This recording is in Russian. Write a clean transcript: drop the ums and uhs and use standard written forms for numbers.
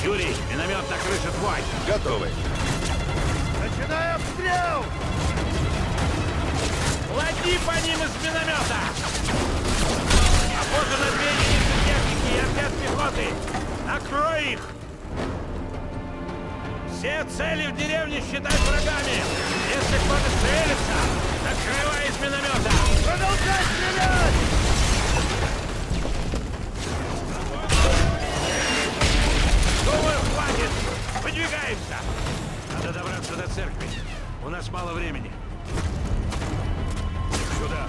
Юрий, миномет на крыше твой. Готовы. Начинай обстрел! Клади по ним из миномета! Похоже на 2 единицы техники и отряд пехоты! Накрой их! Все цели в деревне считай врагами! Если кто-то целится, накрывай из миномета! Продолжай стрелять! Думаю, хватит! Выдвигаемся! Надо добраться до церкви. У нас мало времени. Сюда.